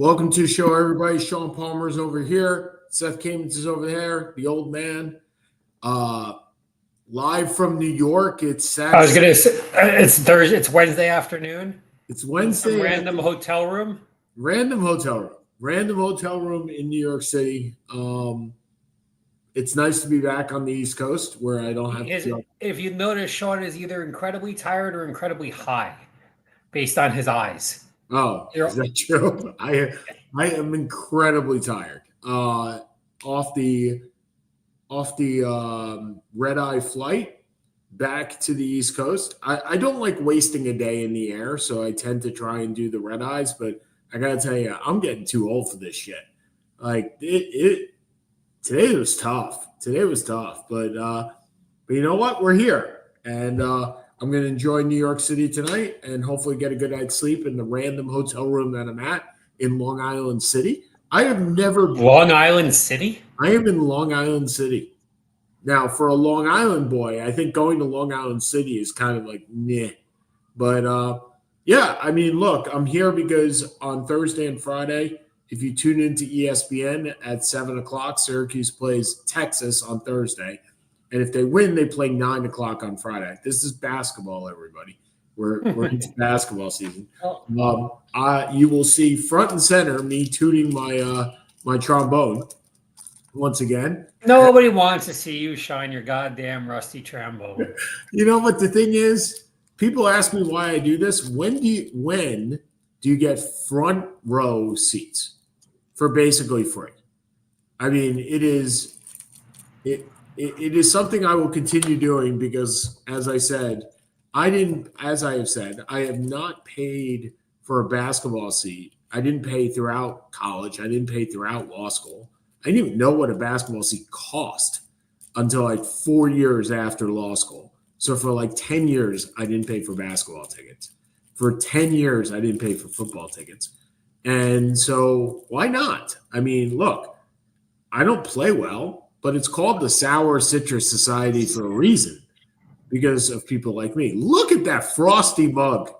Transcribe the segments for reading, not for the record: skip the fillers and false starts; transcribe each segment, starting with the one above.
Welcome to the show, everybody. Sean Palmer's over here. Seth Kamens is over there, the old man. Live from New York. It's Saturday. I was going to say, it's Thursday. It's Wednesday afternoon. It's Wednesday. Some random hotel room. Random hotel room in New York City. It's nice to be back on the East Coast where I don't have to. If you notice, Sean is either incredibly tired or incredibly high based on his eyes. Oh, is that true? I am incredibly tired. Off the red eye flight back to the East Coast. I don't like wasting a day in the air, so I tend to try and do the red eyes. But I gotta tell you, I'm getting too old for this shit. Like today was tough. But you know what? We're here, and I'm going to enjoy New York City tonight and hopefully get a good night's sleep in the random hotel room that I'm at in Long Island City. I have never been. Long Island City? I am in Long Island City. Now, for a Long Island boy, I think going to Long Island City is kind of like, meh. But, yeah, I mean, look, I'm here because on Thursday and Friday, if you tune into ESPN at 7 o'clock, Syracuse plays Texas on Thursday. And if they win, they play 9 o'clock on Friday. This is basketball, everybody. We're into basketball season. You will see front and center me tooting my trombone once again. Nobody wants to see you shine your goddamn rusty trombone. You know what the thing is? People ask me why I do this. When do you get front row seats for basically free? I mean, it is something I will continue doing because, as I have said, I have not paid for a basketball seat. I didn't pay throughout college. I didn't pay throughout law school. I didn't even know what a basketball seat cost until like 4 years after law school. So for like 10 years, I didn't pay for basketball tickets. For 10 years, I didn't pay for football tickets. And so why not? I mean, look, I don't play well, but it's called the Sour Citrus Society for a reason because of people like me. Look at that frosty mug.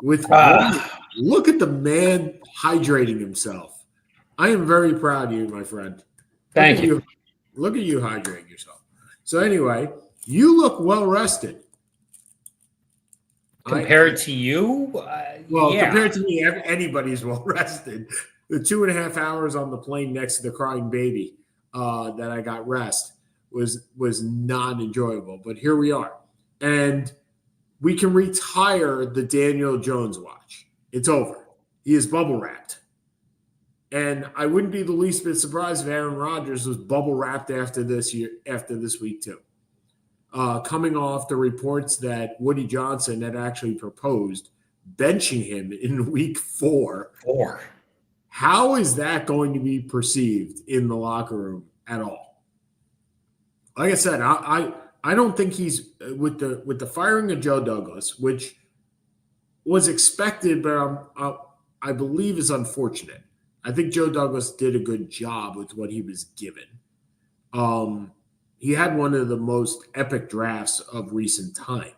Look at the man hydrating himself. I am very proud of you, my friend. Thank you. Look at you hydrating yourself. So anyway, you look well rested. Compared to you? Yeah. Compared to me, anybody's well rested. The 2.5 hours on the plane next to the crying baby that I got rest was not enjoyable. But here we are. And we can retire the Daniel Jones watch. It's over. He is bubble wrapped. And I wouldn't be the least bit surprised if Aaron Rodgers was bubble wrapped after this week too. Coming off the reports that Woody Johnson had actually proposed benching him in week 4. How is that going to be perceived in the locker room at all? Like I said, I don't think he's with the firing of Joe Douglas, which was expected, but I believe is unfortunate. I think Joe Douglas did a good job with what he was given. He had one of the most epic drafts of recent time.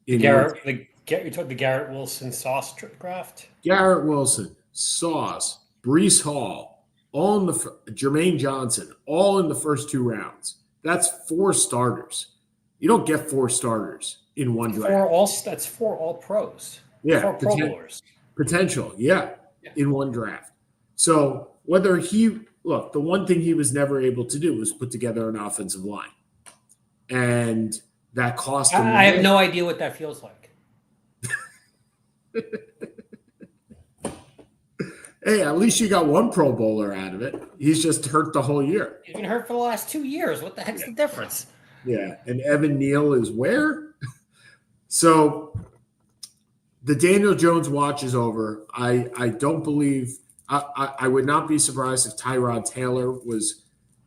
You took the Garrett Wilson Sauce draft? Garrett Wilson, Sauce, Breece Hall, Jermaine Johnson, all in the first 2 rounds. That's 4 starters. You don't get 4 starters in one draft. That's 4 all pros. Yeah, 4 Pro Bowlers. Potential, yeah, in one draft. So the one thing he was never able to do was put together an offensive line. And that cost him. I have no idea what that feels like. Hey, at least you got one Pro Bowler out of it. He's just hurt the whole year. He's been hurt for the last 2 years. What the heck's the difference? Yeah, and Evan Neal is where? So the Daniel Jones watch is over. I don't believe I would not be surprised if Tyrod Taylor was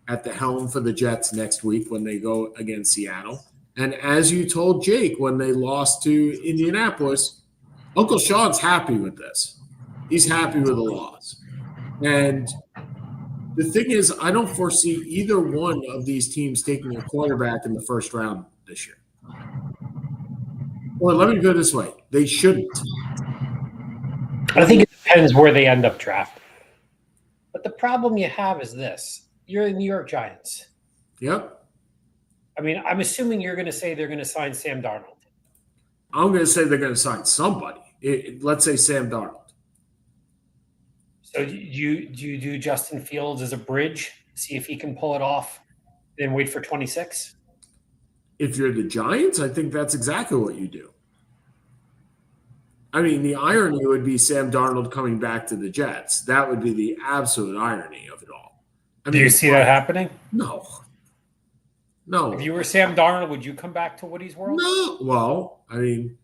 at the helm for the Jets next week when they go against Seattle. And as you told Jake when they lost to Indianapolis, Uncle Sean's happy with this. He's happy with the loss. And the thing is, I don't foresee either one of these teams taking a quarterback in the first round this year. Or let me go this way. They shouldn't. I think it depends where they end up drafting. But the problem you have is this. You're the New York Giants. Yep. I mean, I'm assuming you're going to say they're going to sign Sam Darnold. I'm going to say they're going to sign somebody. Let's say Sam Darnold. So do you do Justin Fields as a bridge, see if he can pull it off, then wait for 26? If you're the Giants, I think that's exactly what you do. I mean, the irony would be Sam Darnold coming back to the Jets. That would be the absolute irony of it all. I mean, Do you see that happening? No. If you were Sam Darnold, would you come back to Woody's World? No. Well, I mean,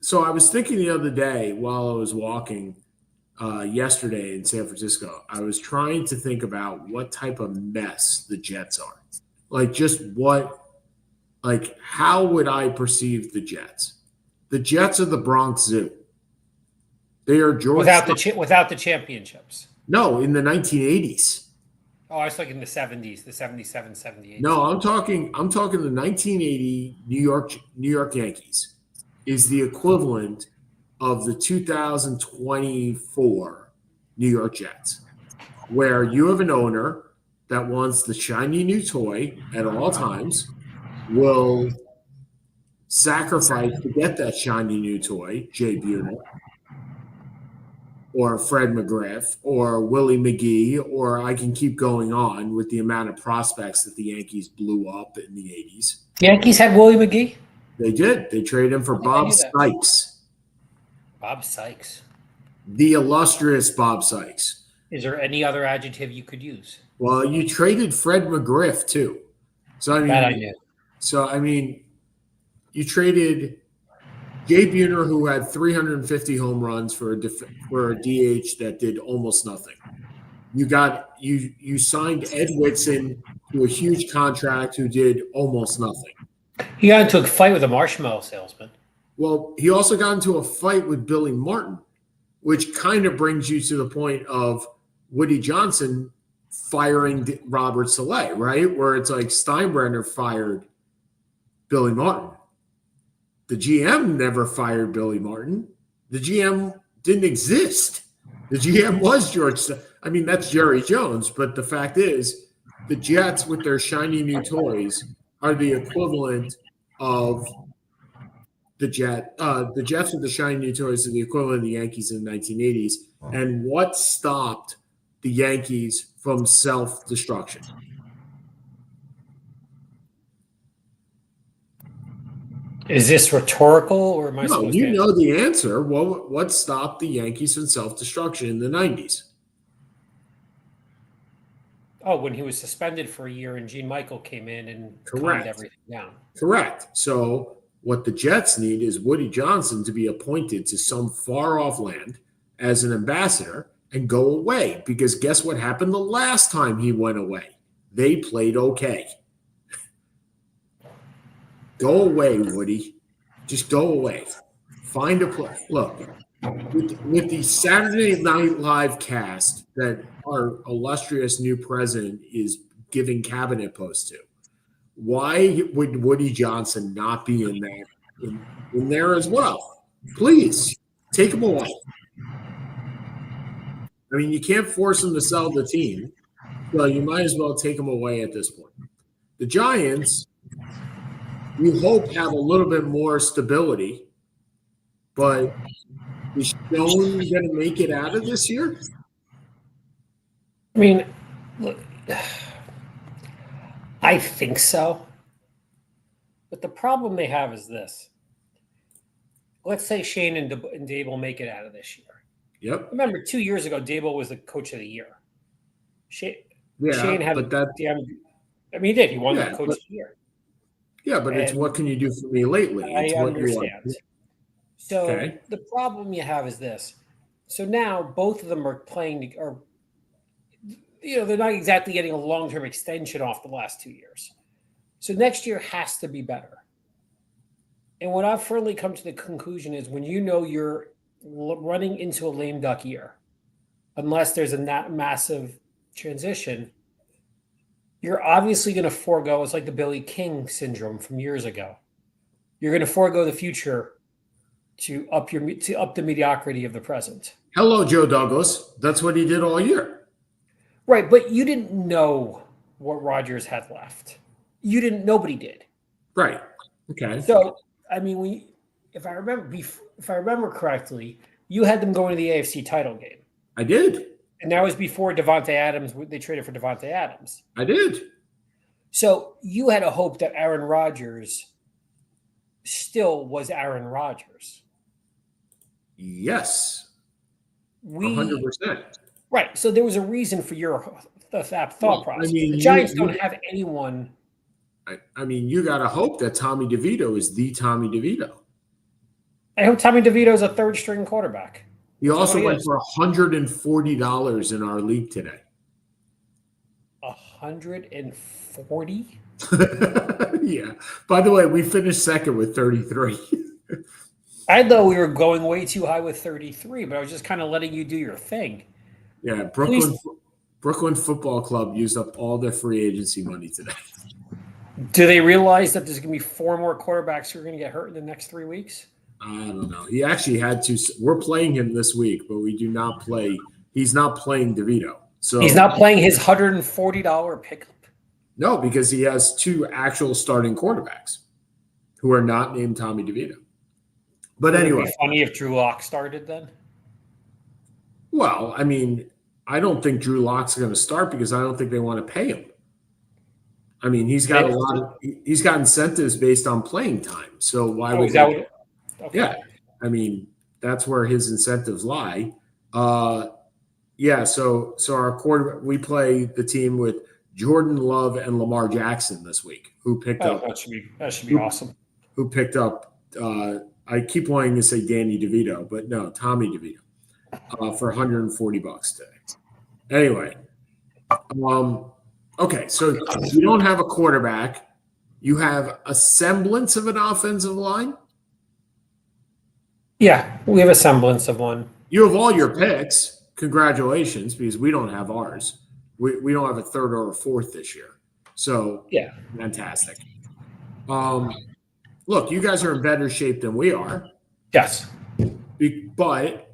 so I was thinking the other day while I was walking yesterday in San Francisco, I was trying to think about what type of mess the Jets are. Like, how would I perceive the Jets? The Jets are the Bronx Zoo. They are George without the championships. No, in the 1980s. Oh, I was like in the 70s, the 77, 78. No, I'm talking the 1980 New York Yankees is the equivalent of the 2024 New York Jets, where you have an owner that wants the shiny new toy at all times, will sacrifice to get that shiny new toy, Jay Buhner, or Fred McGriff, or Willie McGee, or I can keep going on with the amount of prospects that the Yankees blew up in the 80s. The Yankees had Willie McGee? They did. They traded him for Bob Sykes. Bob Sykes. The illustrious Bob Sykes. Is there any other adjective you could use? Well, you traded Fred McGriff, too. So, I mean, that I did. So, I mean, you traded Jay Buhner, who had 350 home runs for a DH that did almost nothing. You signed Ed Whitson to a huge contract who did almost nothing. He got into a fight with a marshmallow salesman. Well, he also got into a fight with Billy Martin, which kind of brings you to the point of Woody Johnson firing Robert Saleh, right? Where it's like Steinbrenner fired Billy Martin. The GM never fired Billy Martin. The GM didn't exist. The GM was George. I mean, that's Jerry Jones. But the fact is, the Jets with their shiny new toys are the equivalent of the Jets with the shiny new toys are the equivalent of the Yankees in the 1980s. And what stopped the Yankees from self-destruction? Is this rhetorical, or am I supposed to? No, you know the answer. What stopped the Yankees from self-destruction in the 90s? Oh, when he was suspended for a year and Gene Michael came in and calmed everything down. Correct. So what the Jets need is Woody Johnson to be appointed to some far-off land as an ambassador and go away. Because guess what happened the last time he went away? They played okay. Go away, Woody. Just go away. Find a place. Look, with the Saturday Night Live cast that our illustrious new president is giving cabinet posts to, why would Woody Johnson not be in there as well? Please take him away. I mean, you can't force him to sell the team, so you might as well take him away at this point. The Giants, we hope, have a little bit more stability, but is Stone going to make it out of this year? I mean, look, I think so. But the problem they have is this. Let's say Shane and Dable make it out of this year. Yep. Remember, 2 years ago, Dable was the coach of the year. Shane had I mean, he did. He won the coach of the year. Yeah, but it's what can you do for me lately? It's I understand. So okay. The problem you have is this. So now both of them are playing, or they're not exactly getting a long-term extension off the last 2 years. So next year has to be better. And what I've firmly come to the conclusion is when you know you're running into a lame duck year, unless there's a massive transition, you're obviously going to forego. It's like the Billy King syndrome from years ago. You're going to forego the future to up the mediocrity of the present. Hello, Joe Douglas. That's what he did all year. Right, but you didn't know what Rodgers had left. You didn't. Nobody did. Right. Okay. So I mean, if I remember correctly, you had them going to the AFC title game, I did. and that was before Devontae Adams. They traded for Devontae Adams. I did. So you had a hope that Aaron Rodgers still was Aaron Rodgers. Yes. We 100%. right. So there was a reason for your thought process. I mean, the Giants don't have anyone. I mean, you got to hope that Tommy DeVito is the Tommy DeVito. I hope Tommy DeVito is a third string quarterback. He also went for $140 in our league today. 140? Yeah. By the way, we finished second with 33. I thought we were going way too high with 33, but I was just kind of letting you do your thing. Yeah, Brooklyn Football Club used up all their free agency money today. Do they realize that there's going to be 4 more quarterbacks who are going to get hurt in the next 3 weeks? I don't know. He actually had to. We're playing him this week, but we do not play. He's not playing DeVito. So he's not playing his $140 pickup. No, because he has 2 actual starting quarterbacks who are not named Tommy DeVito. But anyway, it'd be funny if Drew Lock started then. Well, I mean, I don't think Drew Lock's going to start because I don't think they want to pay him. I mean, he's got he's got incentives based on playing time. So why would okay. Yeah. I mean, that's where his incentives lie. Yeah, so our quarterback, we play the team with Jordan Love and Lamar Jackson this week, who picked up that should be awesome. Who picked up I keep wanting to say Danny DeVito, but no, Tommy DeVito for $140 today. Anyway, okay, so you don't have a quarterback. You have a semblance of an offensive line. Yeah, we have a semblance of one. You have all your picks. Congratulations, because we don't have ours. We don't have a third or a fourth this year. So yeah, fantastic. Look, you guys are in better shape than we are. Yes. But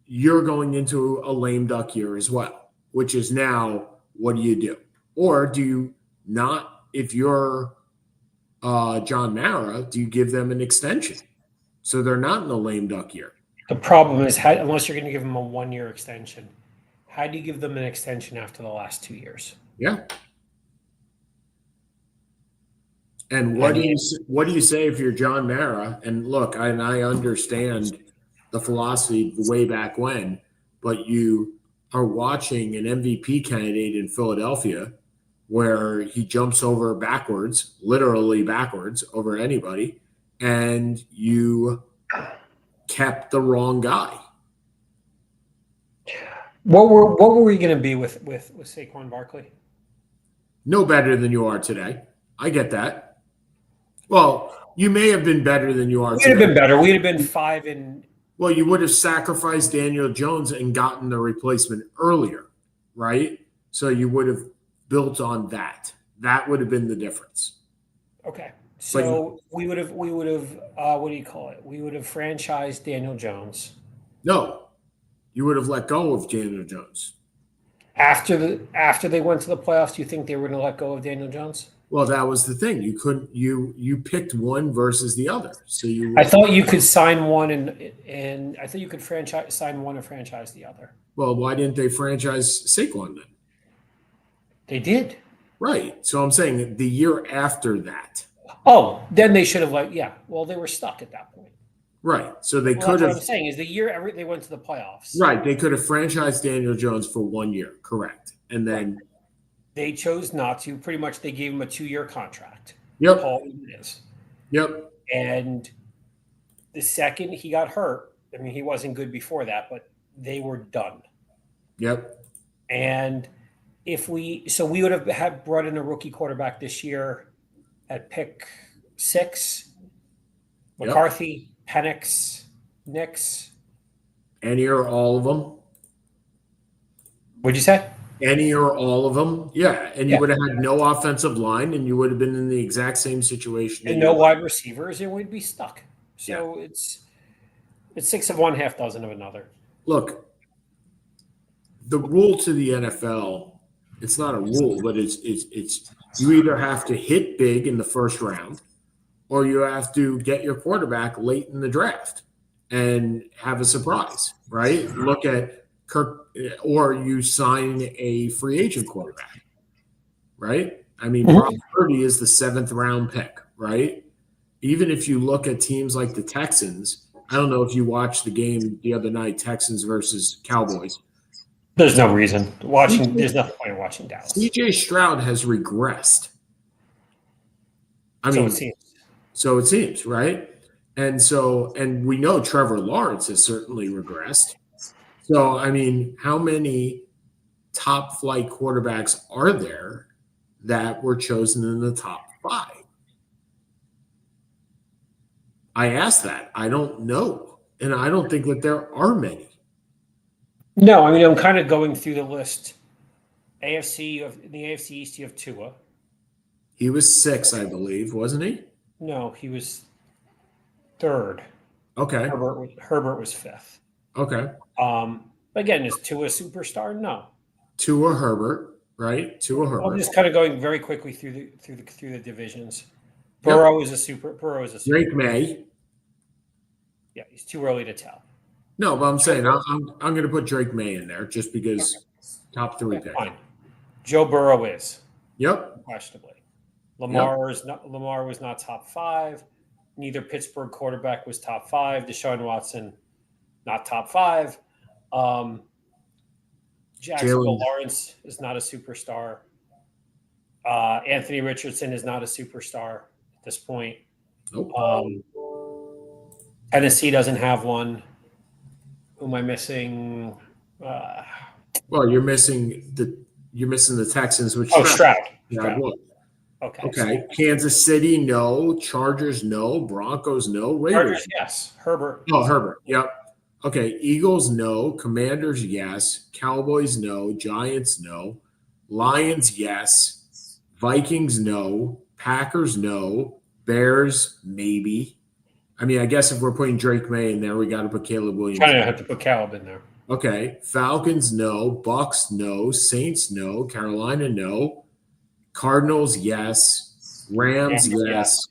you're going into a lame duck year as well, which is now, what do you do? Or do you not, if you're John Mara, do you give them an extension so they're not in a lame duck year? The problem is, unless you're going to give them a 1-year extension, how do you give them an extension after the last 2 years? Yeah. And what do you say if you're John Mara? And look, I understand the philosophy way back when, but you are watching an MVP candidate in Philadelphia where he jumps over backwards, literally backwards over anybody, and you kept the wrong guy. What were we going to be with Saquon Barkley? No better than you are today. I get that. Well, you may have been better than you are today. We'd have been better. We'd have been 5 and. Well, you would have sacrificed Daniel Jones and gotten the replacement earlier, right? So you would have built on that. That would have been the difference. Okay. So we would have what do you call it? We would have franchised Daniel Jones. No. You would have let go of Daniel Jones. After they went to the playoffs, do you think they were going to let go of Daniel Jones? Well, that was the thing. You couldn't. You picked one versus the other. So I thought you could sign one and I thought you could sign one and franchise the other. Well, why didn't they franchise Saquon then? They did. Right. So I'm saying the year after that. Oh, then they should have well, they were stuck at that point. Right. So they could have. What I'm saying is the year they went to the playoffs. Right. They could have franchised Daniel Jones for 1 year. Correct. And then. They chose not to. Pretty much, they gave him a 2-year contract. Yep. All it is. Yep. And the second he got hurt, I mean, he wasn't good before that, but they were done. Yep. And we would have brought in a rookie quarterback this year at pick 6. McCarthy, Penix, Nix. Any or all of them? What'd you say? Any or all of them, yeah. And you would have had no offensive line, and you would have been in the exact same situation. And no wide receivers, and we'd be stuck. So it's 6 of one, half dozen of another. Look, the rule to the NFL, it's not a rule, but it's you either have to hit big in the first round or you have to get your quarterback late in the draft and have a surprise, right? Look at Kirk, or you sign a free agent quarterback, right? I mean, Brock Purdy is the 7th round pick, right? Even if you look at teams like the Texans, I don't know if you watched the game the other night, Texans versus Cowboys. There's no reason watching. There's nothing point in watching Dallas. CJ Stroud has regressed. I mean, so it seems, right? And we know Trevor Lawrence has certainly regressed. So, I mean, how many top flight quarterbacks are there that were chosen in the top 5? I asked that. I don't know. And I don't think that there are many. No, I mean, I'm kind of going through the list. In the AFC East, you have Tua. He was 6, I believe, wasn't he? No, he was 3rd. Okay. Herbert was 5th. Okay. Again, is Tua a superstar? No. Tua Herbert, right? Tua Herbert. I'm just kind of going very quickly through the divisions. Burrow is a super. Drake May. Yeah, he's too early to tell. No, but I'm saying I'm going to put Drake May in there just because top 3 pick. Fine. Joe Burrow is. Yep. Questionably. Lamar was not top 5. Neither Pittsburgh quarterback was top 5. Deshaun Watson, not top 5. Jacksonville Lawrence is not a superstar. Anthony Richardson is not a superstar at this point. Nope. Tennessee doesn't have one. Who am I missing? Well, you're missing the Texans, which Stroud. Okay. So. Kansas City, no. Chargers, no. Broncos, no. Raiders, Chargers, yes. Herbert. Oh, Herbert. Yep. Okay. Eagles, no. Commanders, yes. Cowboys, no. Giants, no. Lions, yes. Vikings, no. Packers, no. Bears, maybe. I mean, I guess if we're putting Drake May in there, we got to put Caleb Williams. I have to put Caleb in there. Okay. Falcons, no. Bucks, no. Saints, no. Carolina, no. Cardinals, yes. Rams, yes.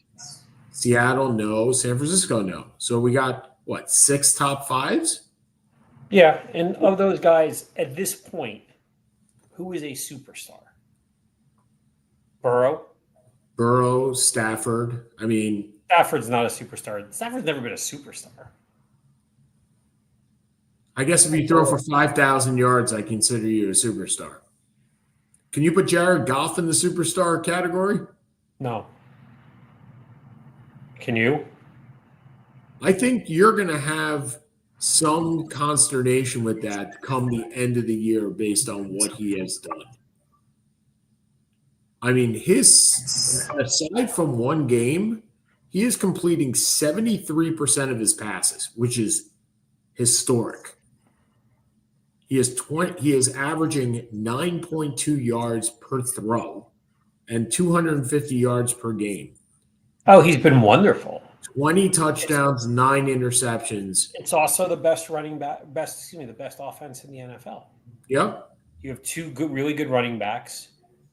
Seattle, no. San Francisco, no. So we got, 6 top 5s? Yeah, and of those guys, at this point, who is a superstar? Burrow, Stafford. I mean, Stafford's not a superstar. Stafford's never been a superstar. I guess if you throw for 5,000 yards, I consider you a superstar. Can you put Jared Goff in the superstar category? No. Can you? I think you're going to have some consternation with that come the end of the year based on what he has done. I mean, aside from one game, he is completing 73% of his passes, which is historic. He is averaging 9.2 yards per throw and 250 yards per game. Oh, he's been wonderful. 20 touchdowns, 9 interceptions. It's also the best the best offense in the NFL. Yep. You have 2 really good running backs.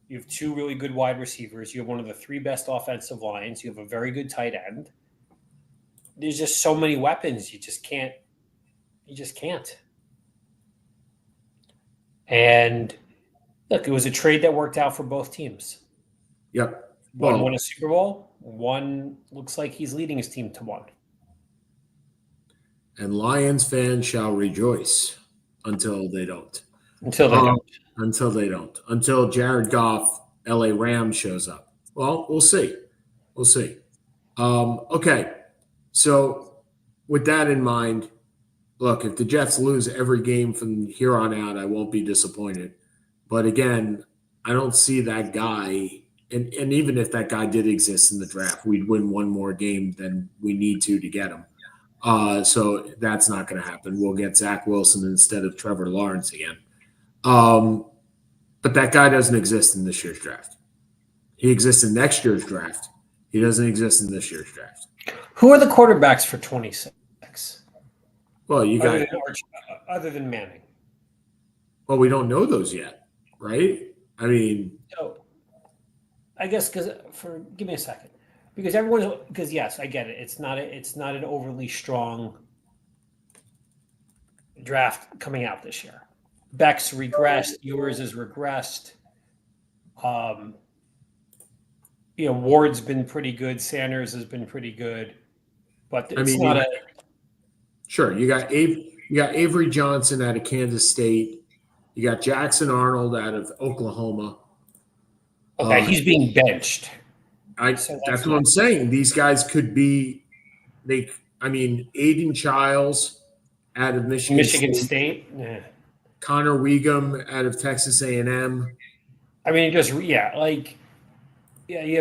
You have 2 really good wide receivers. You have one of the 3 best offensive lines. You have a very good tight end. There's just so many weapons. You just can't. And look, it was a trade that worked out for both teams. Yep. One won a Super Bowl. One looks like he's leading his team to 1. And Lions fans shall rejoice until they don't. Until they don't. Until Jared Goff, LA Rams shows up. Well, we'll see. Okay. So with that in mind, look, if the Jets lose every game from here on out, I won't be disappointed. But again, I don't see that guy. And even if that guy did exist in the draft, we'd win one more game than we need to get him. So that's not going to happen. We'll get Zach Wilson instead of Trevor Lawrence again. But that guy doesn't exist in this year's draft. He exists in next year's draft. He doesn't exist in this year's draft. Who are the quarterbacks for 26? Well, you got other than Manning. Well, we don't know those yet, right? I mean, So I guess give me a second, because yes, I get it. It's not an overly strong draft coming out this year. Beck's regressed. Yours is regressed. Um, Ward's been pretty good. Sanders has been pretty good, but I it's mean, not a. sure, you got Avery Johnson out of Kansas State. You got Jackson Arnold out of Oklahoma. Okay, he's being benched. So That's what I'm saying. These guys could be Aiden Childs out of Michigan State. Yeah. Connor Wiegum out of Texas A&M. I mean, you have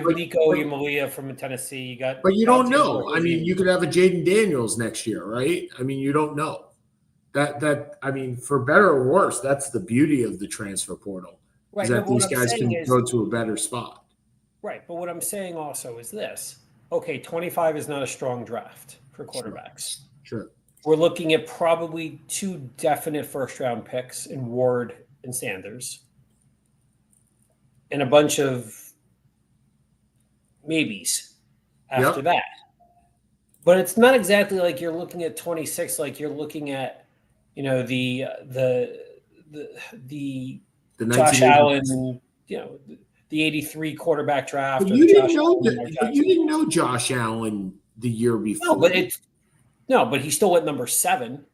Nico Iamaleava from Tennessee. You got, but you don't know. I mean, you could have a Jaden Daniels next year, right? I mean, you don't know. For better or worse, that's the beauty of the transfer portal. Right, is that these guys can go to a better spot. Right, but what I'm saying also is this. Okay, 25 is not a strong draft for quarterbacks. Sure. We're looking at probably 2 definite first-round picks in Ward and Sanders, and a bunch of maybes after that. But it's not exactly like you're looking at 26, like you're looking at, the Josh Allen, the 83 quarterback draft. But you didn't know Josh Allen the year before. But he still went number 7.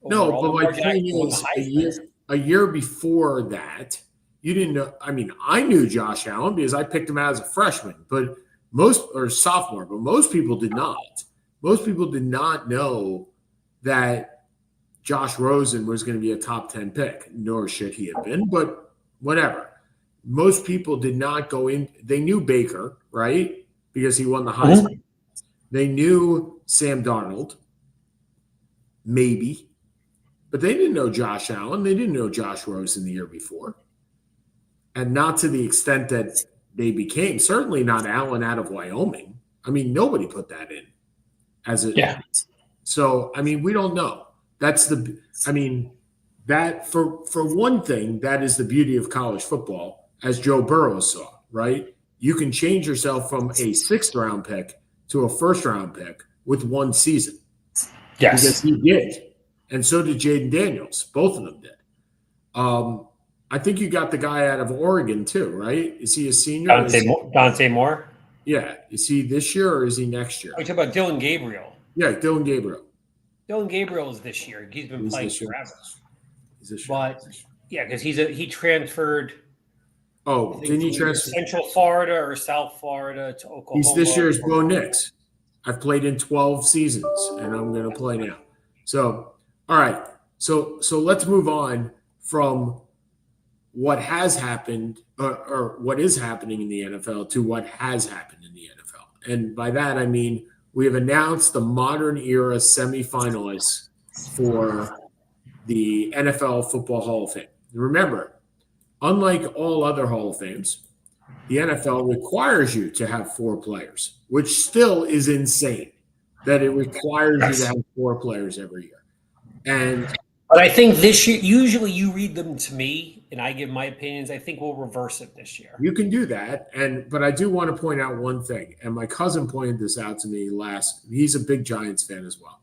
No, but my point is a year before that, you didn't know. I mean, I knew Josh Allen because I picked him out as a freshman, or sophomore, but most people did not. Most people did not know that Josh Rosen was going to be a top 10 pick, nor should he have been, but whatever. Most people did not go in. They knew Baker, right? Because he won the Heisman. Mm-hmm. They knew Sam Darnold, maybe, but they didn't know Josh Allen. They didn't know Josh Rosen the year before. And not to the extent that they became, certainly not Allen out of Wyoming. I mean, nobody put that in as a. Yeah. So, I mean, we don't know. That for one thing, that is the beauty of college football, as Joe Burrow saw, right? You can change yourself from a 6th round pick to a 1st round pick with one season. Yes. Because he did. And so did Jaden Daniels. Both of them did. I think you got the guy out of Oregon too, right? Is he a senior? Dante Moore? Yeah. Is he this year or is he next year? Are you talking about Dylan Gabriel? Yeah, Dylan Gabriel. Dylan Gabriel is this year. He's been playing forever. Because he transferred. Oh, didn't he transfer Central Florida or South Florida to Oklahoma? He's this year's Bo Nix. I've played in 12 seasons, and I'm going to play now. So, all right. So let's move on from what has happened or what is happening in the NFL to what has happened in the NFL. And by that, I mean we have announced the modern era semifinalists for the NFL Football Hall of Fame. Remember, unlike all other Hall of Fames, the NFL requires you to have 4 players, which still is insane that it requires you to have 4 players every year. But I think this year, usually you read them to me and I give my opinions. I think we'll reverse it this year. You can do that. But I do want to point out one thing. And my cousin pointed this out to me he's a big Giants fan as well.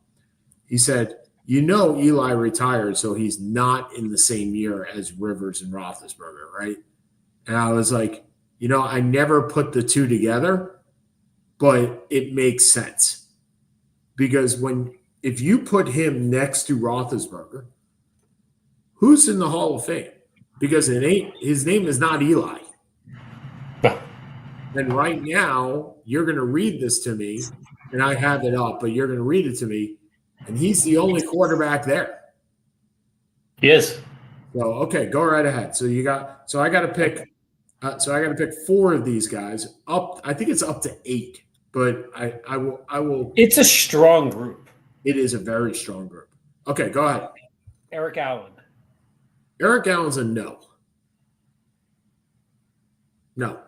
He said, Eli retired, so he's not in the same year as Rivers and Roethlisberger, right? And I was like, I never put the two together, but it makes sense. Because if you put him next to Roethlisberger, who's in the Hall of Fame? Because his name is not Eli. And right now, you're going to read this to me, and I have it up, but you're going to read it to me, and he's the only quarterback there. He is. So, okay, go right ahead. So I got to pick. So I got to pick 4 of these guys up. I think it's up to 8, but I will. It's a strong group. It is a very strong group. Okay, go ahead. Eric Allen. Eric Allen's a no. No.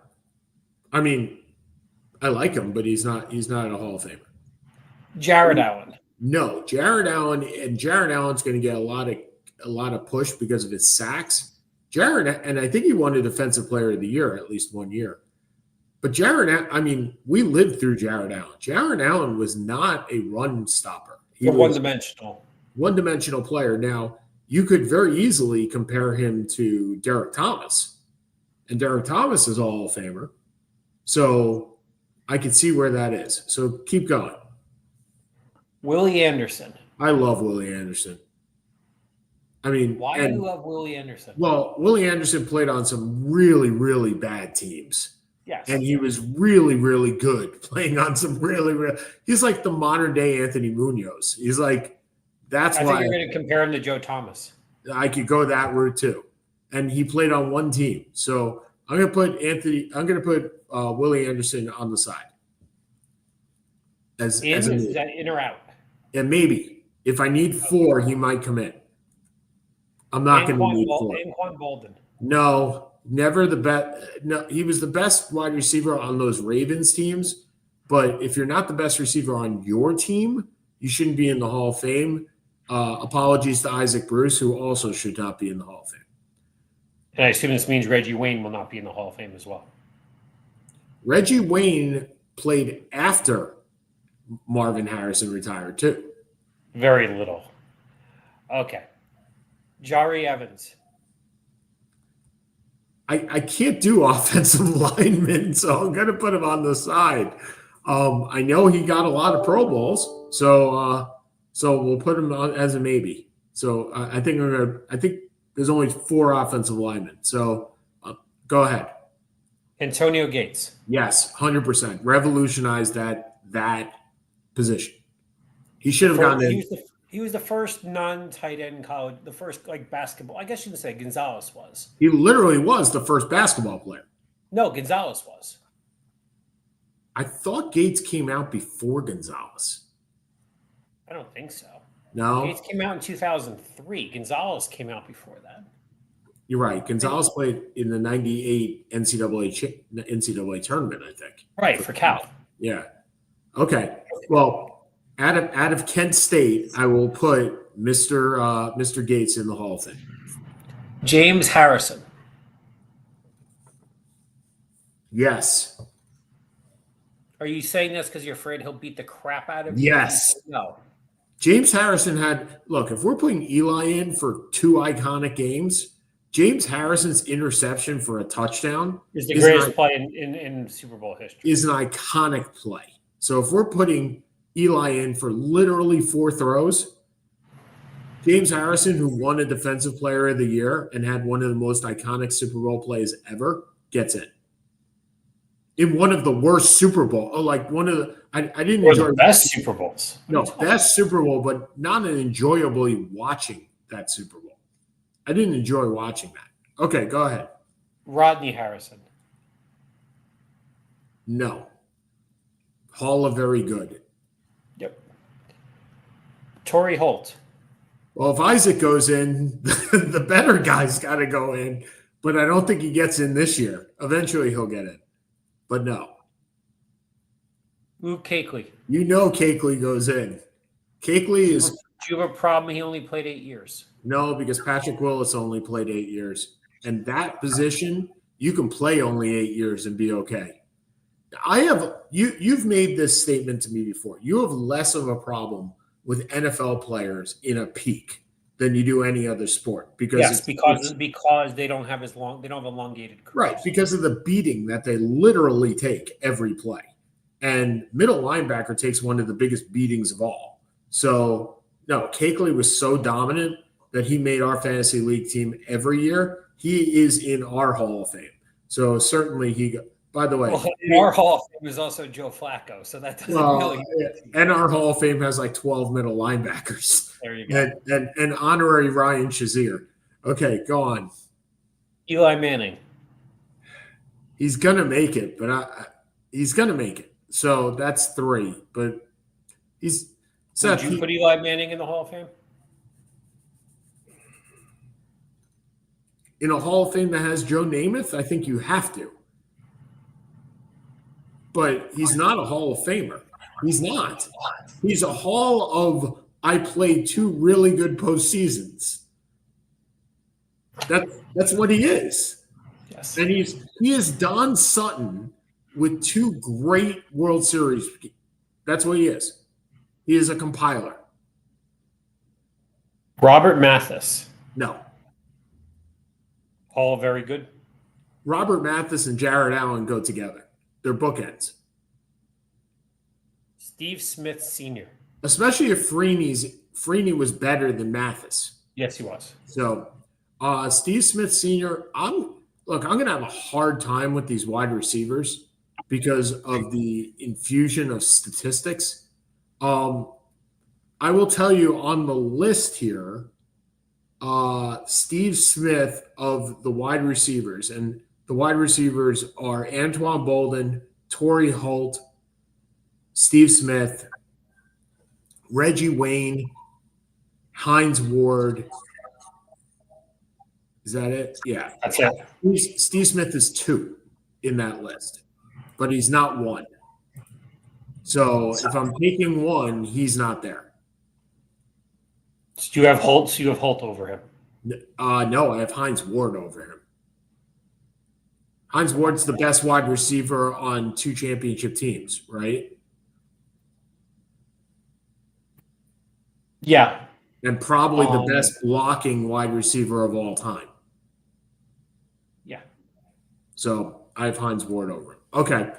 I mean, I like him, but he's not a Hall of Famer. Jared Allen. No, Jared Allen's going to get a lot of a lot of push because of his sacks. Jared, and I think he won a Defensive Player of the Year at least one year. But Jared, I mean, we lived through Jared Allen. Jared Allen was not a run stopper. He was one-dimensional. One-dimensional player. Now, you could very easily compare him to Derek Thomas. And Derek Thomas is a Hall of Famer. So I could see where that is. So keep going. Willie Anderson. I love Willie Anderson. I mean, why do you love Willie Anderson? Well, Willie Anderson played on some really, really bad teams. Yes. And he was really, really good playing on some really, he's like the modern day Anthony Munoz. He's like, I think you're going to compare him to Joe Thomas. I could go that route too. And he played on one team. So I'm going to put Willie Anderson on the side. Is that in or out? And maybe if I need 4, he might come in. I'm not going to need 4. Anquan Bolden. No, never the best. No, he was the best wide receiver on those Ravens teams. But if you're not the best receiver on your team, you shouldn't be in the Hall of Fame. Apologies to Isaac Bruce, who also should not be in the Hall of Fame. And I assume this means Reggie Wayne will not be in the Hall of Fame as well. Reggie Wayne played after Marvin Harrison retired too. Very little. Okay. Jari Evans. I can't do offensive linemen, so I'm going to put him on the side. I know he got a lot of Pro Bowls, so we'll put him on as a maybe. So I think there's only 4 offensive linemen. So go ahead. Antonio Gates. Yes, 100%. Revolutionized that position. He should have gotten in. He was the first non-tight end in college, the first basketball. I guess you could say Gonzalez was. He literally was the first basketball player. No, Gonzalez was. I thought Gates came out before Gonzalez. I don't think so. No. Gates came out in 2003. Gonzalez came out before that. You're right. Gonzalez played in the 98 NCAA tournament, I think. Right, for Cal. Yeah. Okay. Well, out of Kent State, I will put Mr. Gates in the Hall of Fame. James Harrison. Yes. Are you saying this because you're afraid he'll beat the crap out of you? Yes. No. James Harrison if we're putting Eli in for 2 iconic games, James Harrison's interception for a touchdown is the greatest play in Super Bowl history. Is an iconic play. So if we're putting Eli in for literally 4 throws, James Harrison, who won a Defensive Player of the Year and had one of the most iconic Super Bowl plays ever, gets in. In one of the worst Super Bowl, one of the I didn't enjoy the best Super Bowls. No, best Super Bowl, but not an enjoyably watching that Super Bowl. I didn't enjoy watching that. Okay, go ahead. Rodney Harrison. No. Hall of Very Good. Yep. Torrey Holt. Well, if Isaac goes in, the better guy's got to go in, but I don't think he gets in this year. Eventually he'll get in, but no. Luke Kuechly. You know Kuechly goes in. Kuechly is... Do you have a problem he only played 8 years? No, because Patrick Willis only played 8 years. And that position, you can play only 8 years and be okay. You've made this statement to me before. You have less of a problem with NFL players in a peak than you do any other sport because they don't have elongated careers. Right, because of the beating that they literally take every play. And middle linebacker takes one of the biggest beatings of all. So, no, Kuechly was so dominant that he made our fantasy league team every year. He is in our Hall of Fame. So by the way, our Hall of Fame is also Joe Flacco. So that doesn't really. And our Hall of Fame has 12 middle linebackers. There you go. And honorary Ryan Shazier. Okay, go on. Eli Manning. He's gonna make it, but he's gonna make it. So that's 3. But would you put Eli Manning in the Hall of Fame? In a Hall of Fame that has Joe Namath, I think you have to. But he's not a Hall of Famer. He's not. He's a Hall of I played 2 really good postseasons. That's what he is. Yes. And he is Don Sutton with 2 great World Series. That's what he is. He is a compiler. Robert Mathis. No. All very good. Robert Mathis and Jared Allen go together. They're bookends. Steve Smith Sr. Especially if Freeney was better than Mathis. Yes, he was. So Steve Smith Sr., I'm going to have a hard time with these wide receivers because of the infusion of statistics. I will tell you on the list here, Steve Smith of the wide receivers, and the wide receivers are Antoine Bolden, Torrey Holt, Steve Smith, Reggie Wayne, Hines Ward. Is that it? Yeah. That's it. Steve Smith is 2 in that list, but he's not 1. So if I'm picking 1, he's not there. Do you have Holt? So you have Holt over him? No, I have Hines Ward over him. Hines Ward's the best wide receiver on 2 championship teams, right? Yeah. And probably the best blocking wide receiver of all time. Yeah. So I have Hines Ward over him. Okay.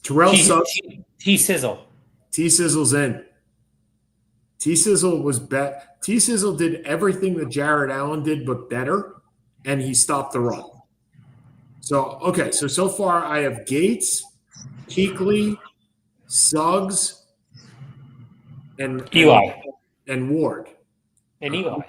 Terrell Suggs. T-Sizzle. T-Sizzle's in. T-Sizzle was T-Sizzle did everything that Jared Allen did, but better, and he stopped the run. So, okay. So far I have Gates, Kuechly, Suggs, and Eli. And Ward. And Eli.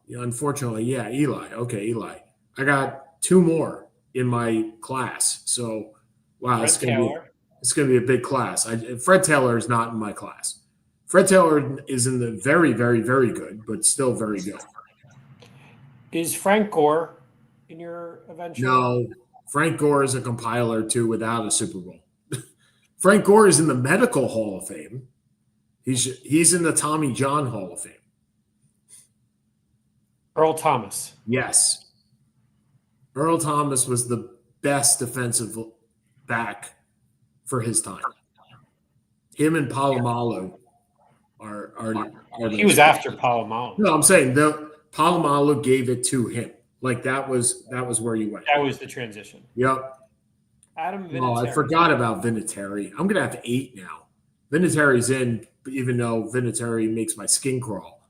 Unfortunately, yeah, Eli. Okay, Eli. I got 2 more in my class. So, wow, it's going to be a big class. Fred Taylor is not in my class. Fred Taylor is in the very, very, very good, but still very good. Is Frank Gore in your eventual? No, Frank Gore is a compiler too without a Super Bowl. Frank Gore is in the Medical Hall of Fame. He's in the Tommy John Hall of Fame. Earl Thomas. Yes. Earl Thomas was the best defensive back for his time. Him and Palomalu are he was after Palomalu. No, I'm saying Palomalu gave it to him. Like that was where you went. That was the transition. Yep. Adam Vinatieri. Oh, I forgot about Vinatieri. I'm gonna have 8 now. Vinatieri's in, even though Vinatieri makes my skin crawl.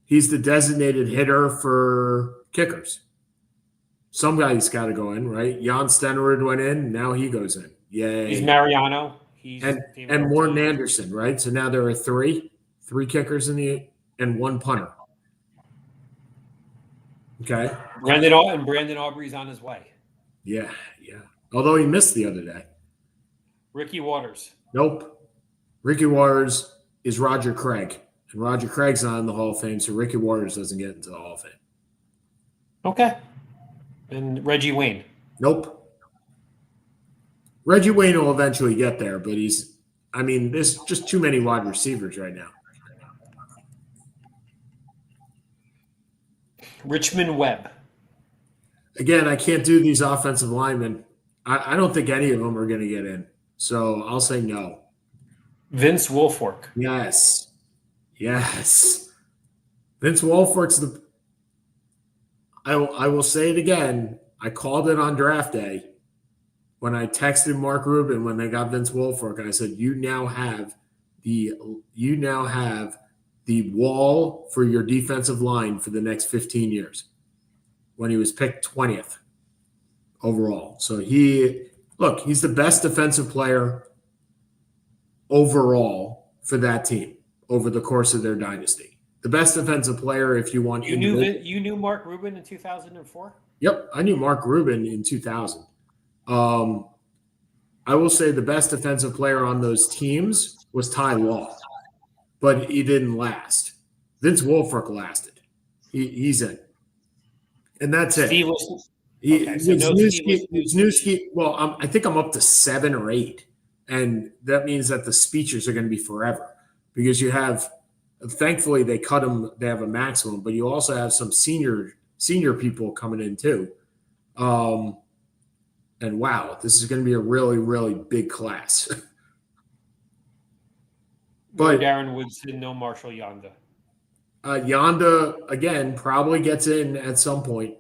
He's the designated hitter for kickers. Some guy's got to go in, right? Jan Stenerud went in. Now he goes in. Yay. He's Mariano. And Morton Anderson, right? So now there are 3 kickers and 1 punter. Okay. Brandon Aubrey's on his way. Yeah. Although he missed the other day. Ricky Waters. Nope. Ricky Waters is Roger Craig. And Roger Craig's not in the Hall of Fame, so Ricky Waters doesn't get into the Hall of Fame. Okay. And Reggie Wayne. Nope. Reggie Wayne will eventually get there, but there's just too many wide receivers right now. Richmond Webb. Again, I can't do these offensive linemen. I don't think any of them are going to get in. So I'll say no. Vince Wilfork. Yes. Vince Wilfork's I will say it again. I called it on draft day when I texted Mark Rubin when they got Vince Wilfork, and I said, you now have the wall for your defensive line for the next 15 years. When he was picked 20th overall. So he's the best defensive player overall for that team over the course of their dynasty. The best defensive player, if you want. You knew Mark Rubin in 2004? Yep, I knew Mark Rubin in 2000. I will say the best defensive player on those teams was Ty Law, but he didn't last. Vince Wilfork lasted. He's in. And that's it. Steve Wisniewski. Well, I think I'm up to 7 or 8, and that means that the speeches are going to be forever because you have thankfully they cut them. They have a maximum, but you also have some senior people coming in too. And wow, this is going to be a really, really big class. But Darren Woodson, no Marshall Yonda. Yonda, again, probably gets in at some point.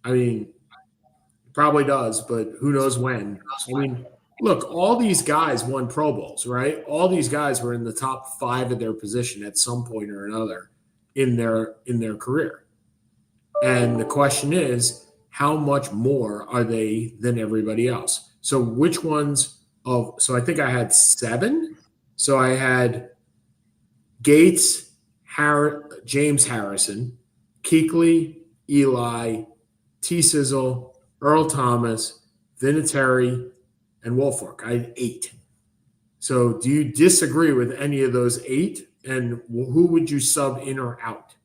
I mean, probably does, but who knows when. I mean, look, all these guys won Pro Bowls, right? All these guys were in the top 5 of their position at some point or another in their career. And the question is, how much more are they than everybody else? So which ones so I think I had 7. So I had Gates, James Harrison, Kuechly, Eli, T-Sizzle, Earl Thomas, Vinatieri, and Woolfolk. I had 8. So do you disagree with any of those 8? And who would you sub in or out?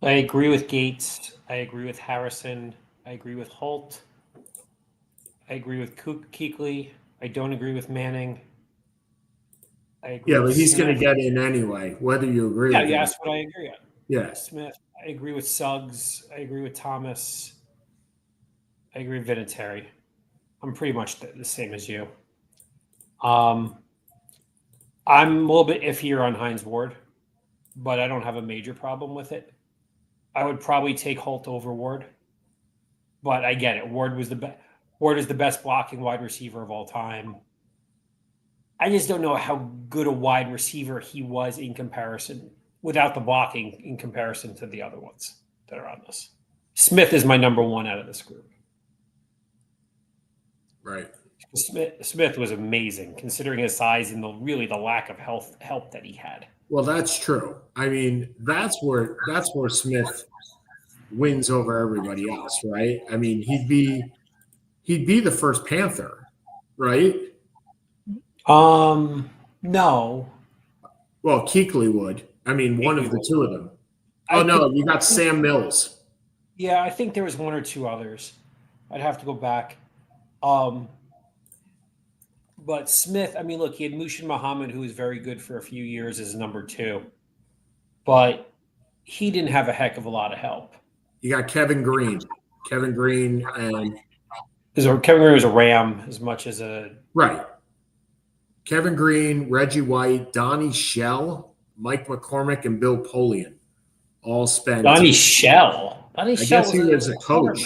I agree with Gates. I agree with Harrison. I agree with Holt. I agree with Kuechly. I don't agree with Manning. I agree with but he's going to Smith. get in anyway, whether you agree with him. Yeah, that's what I agree on. Yeah. Smith. I agree with Suggs. I agree with Thomas. I agree with Vinatieri. I'm pretty much the same as you. I'm a little bit iffier on Hines Ward, but I don't have a major problem with it. I would probably take Holt over Ward, but I get it. Ward is the best blocking wide receiver of all time. I just don't know how good a wide receiver he was in comparison, without the blocking, in comparison to the other ones that are on this. Smith is my number 1 out of this group. Right. Smith was amazing, considering his size and the lack of help that he had. Well, that's true. I mean, that's where Smith wins over everybody else, right? I mean, he'd be the first Panther, right? No. Well, Kuechly would. I mean, one of the 2 of them. Oh, you got Sam Mills. Yeah, I think there was 1 or 2 others. I'd have to go back. But Smith, I mean, look, he had Mushin Muhammad, who was very good for a few years as number 2. But he didn't have a heck of a lot of help. You got Kevin Green. Kevin Green and Kevin Green was a Ram as much as a right. Kevin Green, Reggie White, Donnie Shell, Mike McCormick, and Bill Polian all spent. Donnie Shell. I guess he was a coach.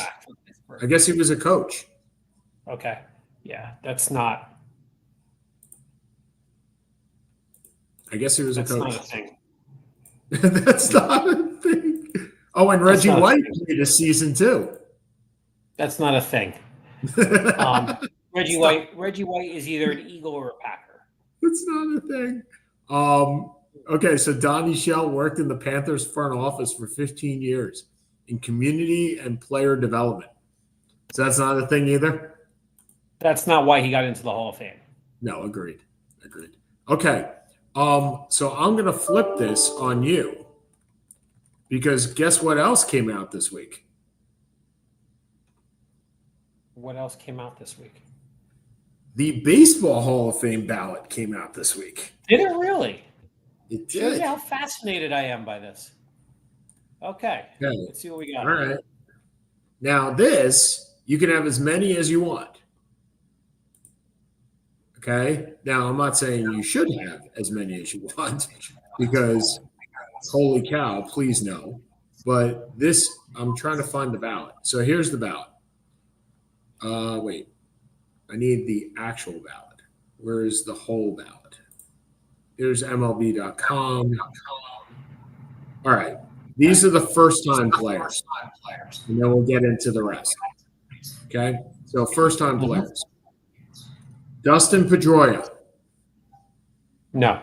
I guess he was a coach. Okay. Yeah, that's not. I guess he was a coach. Not a thing. That's not a thing. Oh, and Reggie White played a season too. That's not a thing. Reggie White is either an Eagle or a Packer. It's not a thing. Okay, so Donnie Shell worked in the Panthers front office for 15 years in community and player development. So that's not a thing either? That's not why he got into the Hall of Fame. No, agreed. Okay. So I'm going to flip this on you because guess what else came out this week? What else came out this week? The Baseball Hall of Fame ballot came out this week. Did it really? It did. Shows you how fascinated I am by this. Okay. Let's see what we got. All right. Now this, you can have as many as you want. Okay. Now I'm not saying you should have as many as you want because holy cow, please no. But this, I'm trying to find the ballot. So here's the ballot. Wait. I need the actual ballot. Where is the whole ballot? Here's MLB.com. All right. These are the first-time players. And then we'll get into the rest. Okay? So first-time players. Dustin Pedroia. No.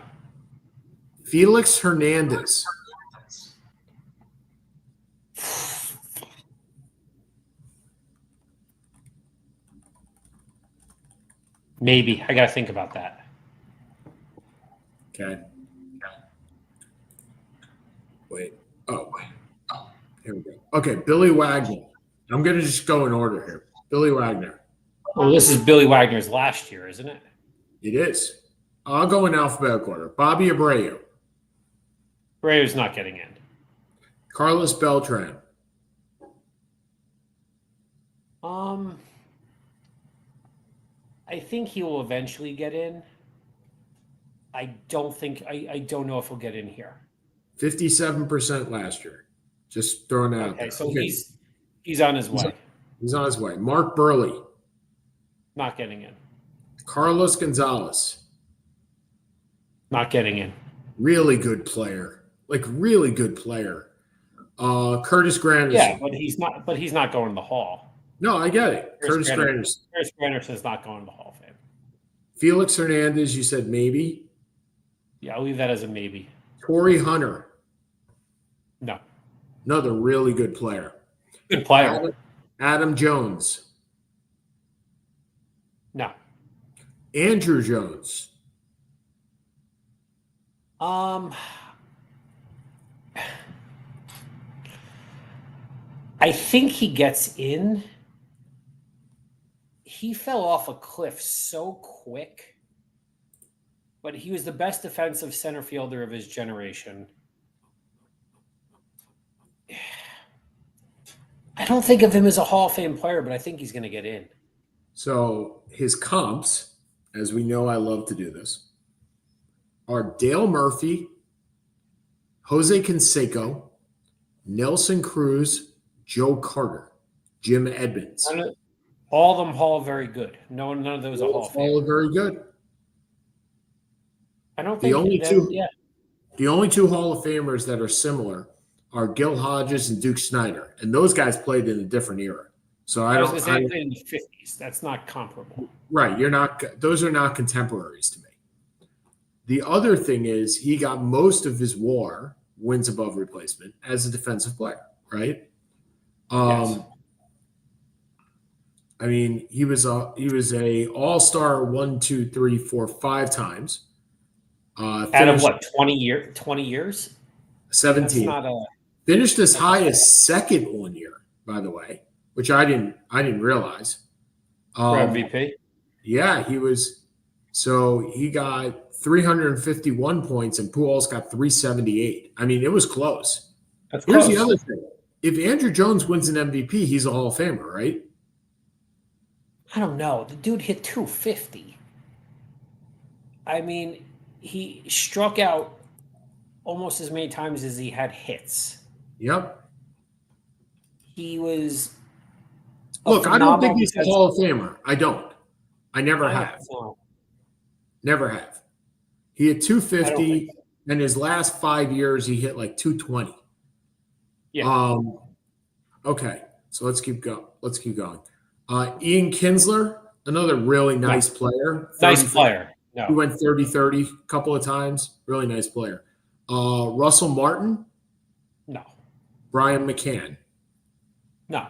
Felix Hernandez. Maybe. I got to think about that. Okay. Wait. Oh, here we go. Okay, Billy Wagner. I'm going to just go in order here. Billy Wagner. Well, this is Billy Wagner's last year, isn't it? It is. I'll go in alphabetical order. Bobby Abreu, Breu's not getting in. Carlos Beltran, I think he will eventually get in. I don't know if he'll get in here. 57% last year. Just throwing it out Okay, there. so he's on his way. He's on his way. Mark Burley, Not getting in. Carlos Gonzalez, Not getting in. really good player. Like really good player. Curtis Granderson. Yeah, but he's not going to the Hall. No, I get it. Curtis Granderson. Curtis Granderson's not going to the Hall of Fame. Felix Hernandez, you said maybe. Yeah, I'll leave that as a maybe. Torrey Hunter, No. another really good player. Good player. Adam Jones, No. Andrew Jones, I think he gets in. He fell off a cliff so quick, but he was the best defensive center fielder of his generation. I don't think of him as a Hall of Fame player, but I think he's going to get in. So his comps, as we know I love to do this, are Dale Murphy, Jose Canseco, Nelson Cruz, Joe Carter, Jim Edmonds. All of them Hall very good. None of those are Hall of Fame. All very good. I don't think the only two Hall of Famers that are similar are Gil Hodges and Duke Snyder, and those guys played in a different era. So I don't. They played in the 50s. That's not comparable. Right, you're not. Those are not contemporaries to me. The other thing is he got most of his WAR, wins above replacement, as a defensive player, right? Yes. I mean, he was a all-star 1, 2, 3, 4, 5 times. Out of what, 20 years? 17. That's not finished as high as second 1 year, by the way, which I didn't realize. For MVP? Yeah, he was. So he got 351 points, and Pujols got 378. I mean, it was close. That's Here's close. the other thing: if Andrew Jones wins an MVP, he's a Hall of Famer, right? I don't know. The dude hit 250. I mean, he struck out almost as many times as he had hits. Yep. He was. Look, I don't think he's a Hall of Famer. I don't. I never have. No. Never have. He hit 250, so. and his last 5 years, he hit like 220. Yeah. Okay, so let's keep going. Ian Kinsler, another really nice player. Nice player. No. He went 30-30 a couple of times. Really nice player. Russell Martin. No. Brian McCann. No.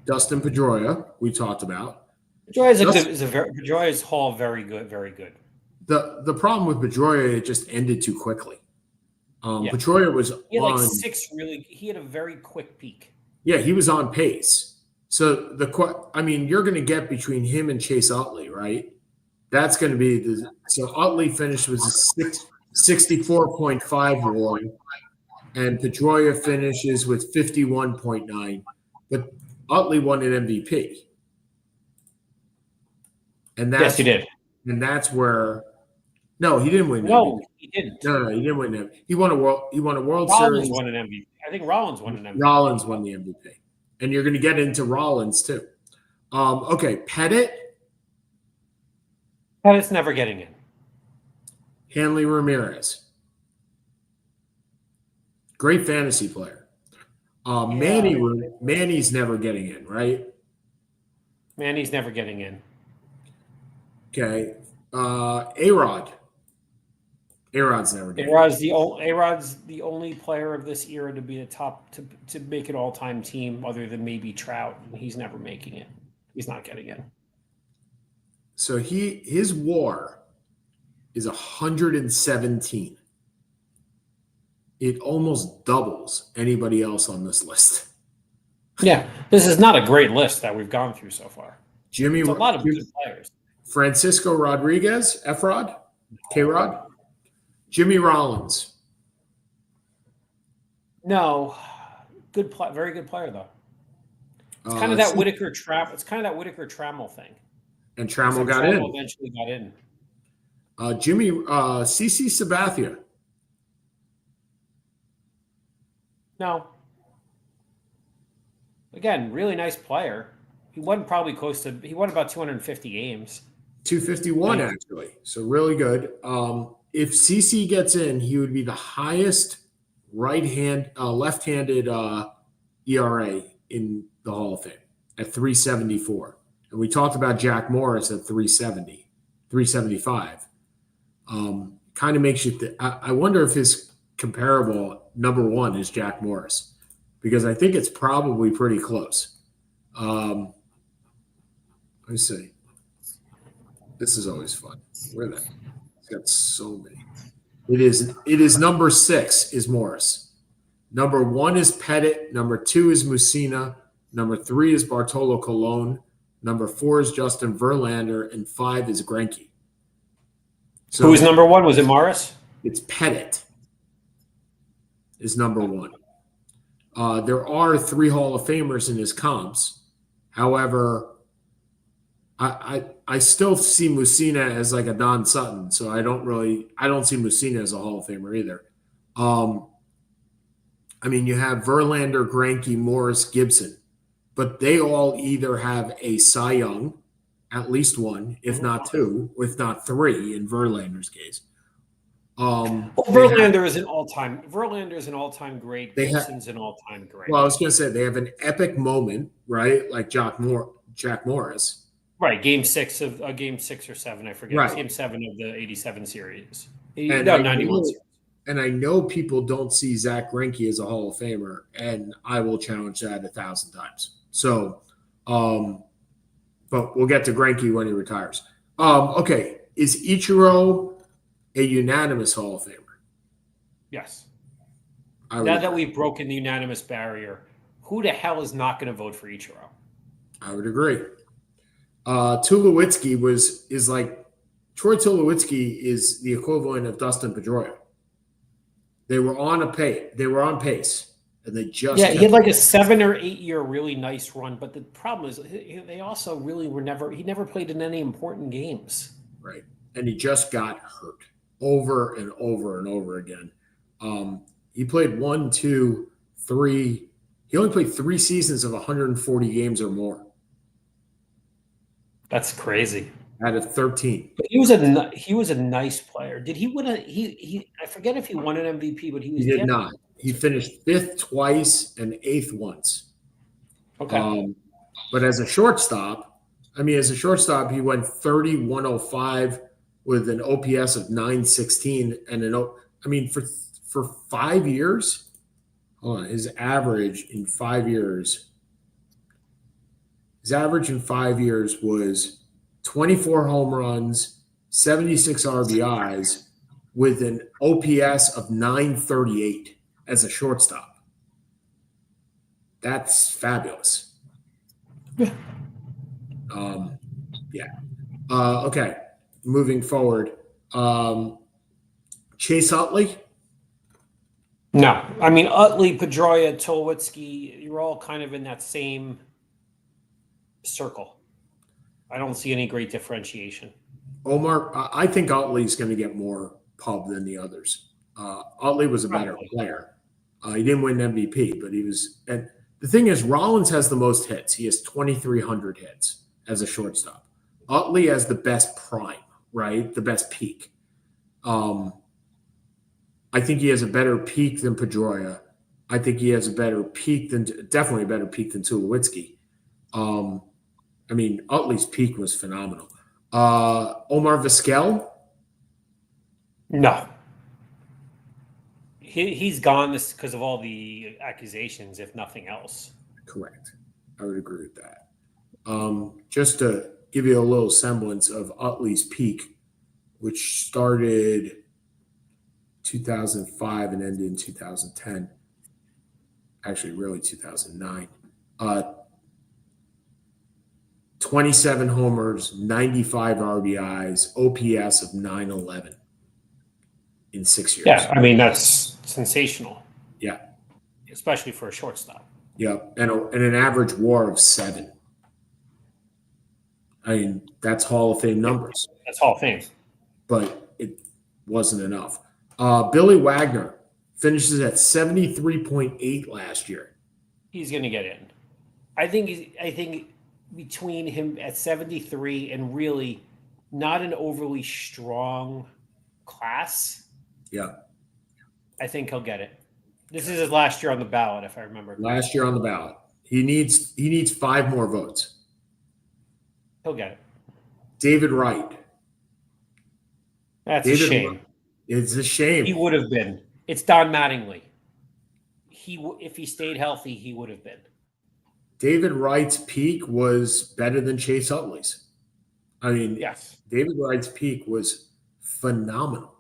Dustin Pedroia, we talked about. Pedroia's Hall very good, very good. The problem with Pedroia, it just ended too quickly. Pedroia was he had he had a very quick peak. Yeah, he was on pace. So you're going to get between him and Chase Utley, right? That's going to be so Utley finished with a 64.5 WAR, and Pedroia finishes with 51.9. But Utley won an MVP, and yes, he did. And that's where. No, he didn't win. No, MVP. He didn't. No, he didn't win MVP. He won a World Rollins Series. Won an MVP. I think Rollins won an MVP. Rollins won the MVP, and you're going to get into Rollins too. Okay, Pettit. Pettit's never getting in. Hanley Ramirez. Great fantasy player. Manny's never getting in, right? Manny's never getting in. Okay. A-Rod. A-Rod's never getting in. A-Rod's the only player of this era to be the top to make an all-time team other than maybe Trout, and he's never making it. He's not getting in. So his WAR is 117. It almost doubles anybody else on this list. Yeah, this is not a great list that we've gone through so far. It's a lot of good players. Francisco Rodriguez, F-Rod, K-Rod, Jimmy Rollins. No, very good player though. It's kind of that Whitaker trap. It's kind of that Whitaker Trammell thing. And Trammell got Trammell in. eventually got in. CC Sabathia. No. Again, really nice player. He won probably close to. He won about 250 games. 251 actually, so really good. If CC gets in, he would be the highest left-handed ERA in the Hall of Fame at 374. And we talked about Jack Morris at 370, 375. Kind of makes you I wonder if his comparable number one is Jack Morris, because I think it's probably pretty close. Let me see. This is always fun. Where that? It's got so many. It is number 6 is Morris. Number 1 is Pettit. Number 2 is Mussina. Number 3 is Bartolo Colon. Number 4 is Justin Verlander, and 5 is Greinke. So who was number 1? Was it Morris? It's Pettit is number 1. There are 3 Hall of Famers in his comps. However, I still see Mussina as like a Don Sutton, so I don't see Mussina as a Hall of Famer either. I mean, you have Verlander, Greinke, Morris, Gibson, but they all either have a Cy Young, at least one, if not 2, if not 3 in Verlander's case. Verlander is an all-time. Verlander is an all-time great. Gibson's an all-time great. Well, I was going to say they have an epic moment, right? Like Jack Morris. Right, game 6 or 7, I forget. Right. Game 7 of the 87 series. 91 series. And I know people don't see Zach Greinke as a Hall of Famer, and I will challenge that 1,000 times. So, but we'll get to Greinke when he retires. Okay, is Ichiro a unanimous Hall of Famer? Yes. Now that we've broken the unanimous barrier, who the hell is not going to vote for Ichiro? I would agree. Tulowitzki is like Troy Tulowitzki is the equivalent of Dustin Pedroia. They were on pace, and they just he had like a 7 or 8 year really nice run. But the problem is they also really he never played in any important games. Right, and he just got hurt over and over and over again. He played 1, 2, 3. He only played 3 seasons of 140 games or more. That's crazy. Out of 13. But he was a nice player. Did he win I forget if he won an MVP, but he did not. He finished 5th twice and 8th once. Okay. But as a shortstop, he went 30-105 with an OPS of 916 and for 5 years, his average in 5 years was 24 home runs, 76 RBIs with an OPS of 938 as a shortstop. That's fabulous. Okay. Moving forward. Chase Utley? No. I mean, Utley, Pedroia, Tulowitzki, you're all kind of in that same circle. I don't see any great differentiation. Omar, I think Utley's going to get more pub than the others. Utley was a better player. He didn't win MVP, but he was. And the thing is, Rollins has the most hits. He has 2,300 hits as a shortstop. Utley has the best prime, right? The best peak. I think he has a better peak than Pedroia. I think he has definitely a better peak than Tulowitzki. Utley's peak was phenomenal. Omar Vizquel? No. He's gone this because of all the accusations, if nothing else. Correct. I would agree with that. Just to give you a little semblance of Utley's peak, which started 2005 and ended in 2010. Actually, really 2009. 27 homers, 95 RBIs, OPS of 911 in 6 years. Yeah, I mean, that's sensational. Yeah. Especially for a shortstop. Yeah, and an average WAR of 7. I mean, that's Hall of Fame numbers. That's Hall of Fame. But it wasn't enough. Billy Wagner finishes at 73.8 last year. He's going to get in. I think between him at 73 and really not an overly strong class. Yeah. I think he'll get it. This is his last year on the ballot, if I remember. Last year on the ballot. He needs 5 more votes. He'll get it. David Wright. That's a shame. It's a shame. He would have been. It's Don Mattingly. If he stayed healthy, he would have been. David Wright's peak was better than Chase Utley's. I mean, yes. David Wright's peak was phenomenal.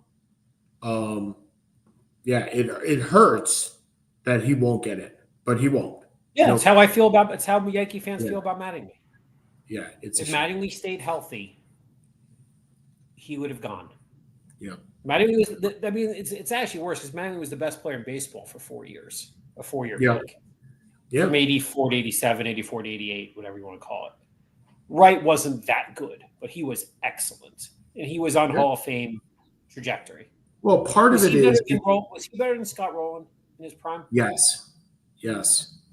Yeah, it hurts that he won't get it, but he won't. Yeah, that's how I feel about. It's how Yankee fans feel about Mattingly. Yeah, if Mattingly stayed healthy, he would have gone. Yeah, Mattingly was. I mean, it's actually worse because Mattingly was the best player in baseball for 4 years, a 4-year peak. Yeah, from 84 to 87, 84 to 88, whatever you want to call it. Wright wasn't that good, but he was excellent, and he was on Hall of Fame trajectory. Well, part of it is was he better than Scott Rowland in his prime? Yes.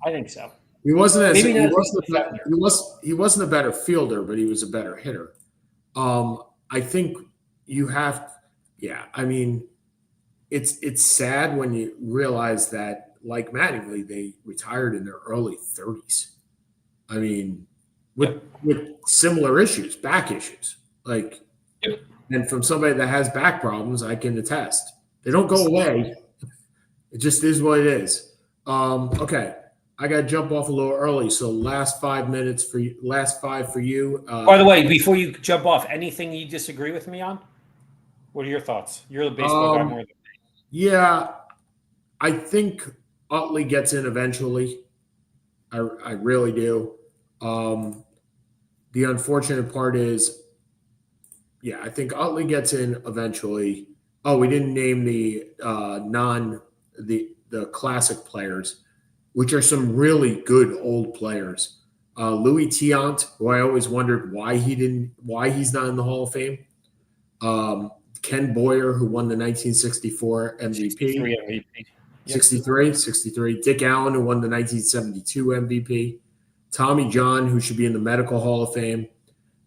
I think so. He wasn't he wasn't a better fielder, but he was a better hitter. I think you have, I mean, it's sad when you realize that, like Mattingly, they retired in their early 30s. I mean, with similar issues, back issues, and from somebody that has back problems, I can attest. They don't go away. It just is what it is. Okay. I got to jump off a little early. So last 5 minutes for you, last 5 for you. By the way, before you jump off, anything you disagree with me on? What are your thoughts? You're the baseball guy more than me. Yeah, I think Utley gets in eventually. I really do. The unfortunate part is, I think Utley gets in eventually. Oh, we didn't name the the classic players, which are some really good old players. Louis Tiant, who I always wondered why he's not in the Hall of Fame. Ken Boyer, who won the 1964 MVP. 63. Dick Allen, who won the 1972 MVP. Tommy John, who should be in the Medical Hall of Fame.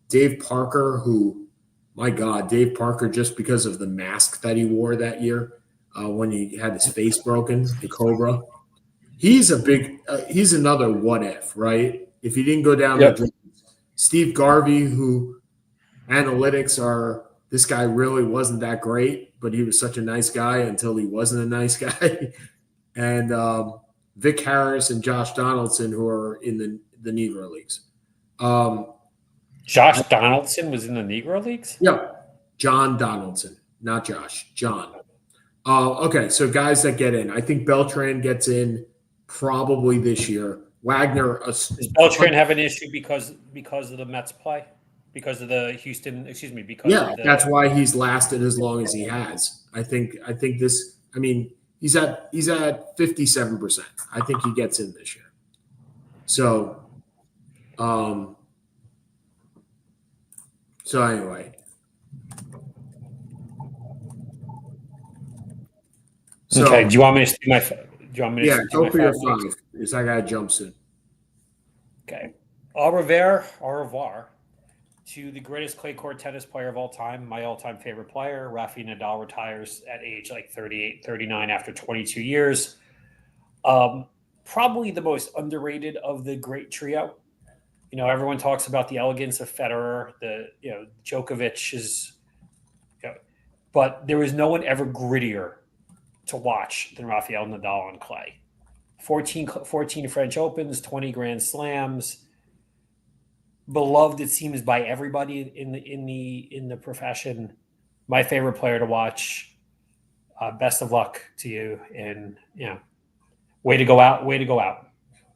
Dave Parker, who, my God, Dave Parker, just because of the mask that he wore that year when he had his face broken, the Cobra. He's another what if, right? If he didn't go down the drain. Steve Garvey, who analytics are, this guy really wasn't that great, but he was such a nice guy until he wasn't a nice guy. And Vic Harris and Josh Donaldson, who are in the Negro Leagues. Josh Donaldson was in the Negro Leagues? Yeah. John Donaldson, not Josh. John. Okay, so guys that get in. I think Beltran gets in probably this year. Wagner. Does Beltran have an issue because of the Mets play? Because of the Houston, that's why he's lasted as long as he has. I think this. I mean, he's at 57%. I think he gets in this year. So, anyway. Okay. Do you want me to do my? Do you want me to? Yeah, go for your 5. Because I gotta jump soon. Okay. Au revoir. To the greatest clay court tennis player of all time, my all-time favorite player, Rafael Nadal, retires at age 38, 39 after 22 years. Probably the most underrated of the great trio. Everyone talks about the elegance of Federer, Djokovic is, but there was no one ever grittier to watch than Rafael Nadal on clay. 14 French Opens, 20 Grand Slams. Beloved, it seems, by everybody in the profession. My favorite player to watch. Best of luck to you, and way to go out.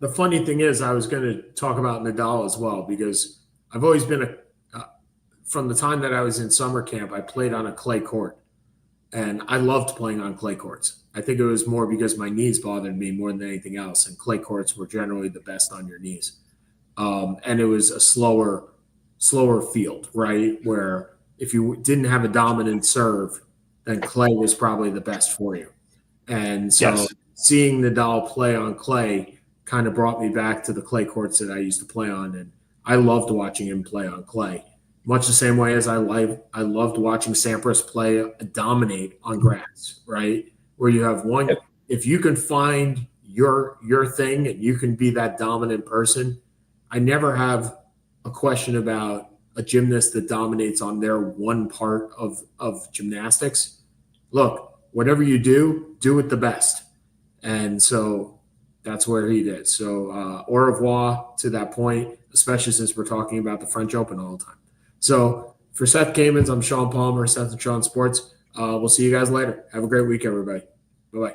The funny thing is, I was going to talk about Nadal as well because I've always been from the time that I was in summer camp, I played on a clay court, and I loved playing on clay courts. I think it was more because my knees bothered me more than anything else, and clay courts were generally the best on your knees. And it was a slower field, right? Where if you didn't have a dominant serve, then clay was probably the best for you. And so seeing Nadal play on clay kind of brought me back to the clay courts that I used to play on, and I loved watching him play on clay. Much the same way as I loved watching Sampras dominate on grass, right? Where you have one, if you can find your thing and you can be that dominant person, I never have a question about a gymnast that dominates on their one part of gymnastics. Look, whatever you do it the best. And so that's where he did. So au revoir to that point, especially since we're talking about the French Open all the time. So for Seth Kamens, I'm Sean Palmer, Seth and Sean Sports. We'll see you guys later. Have a great week, everybody. Bye-bye.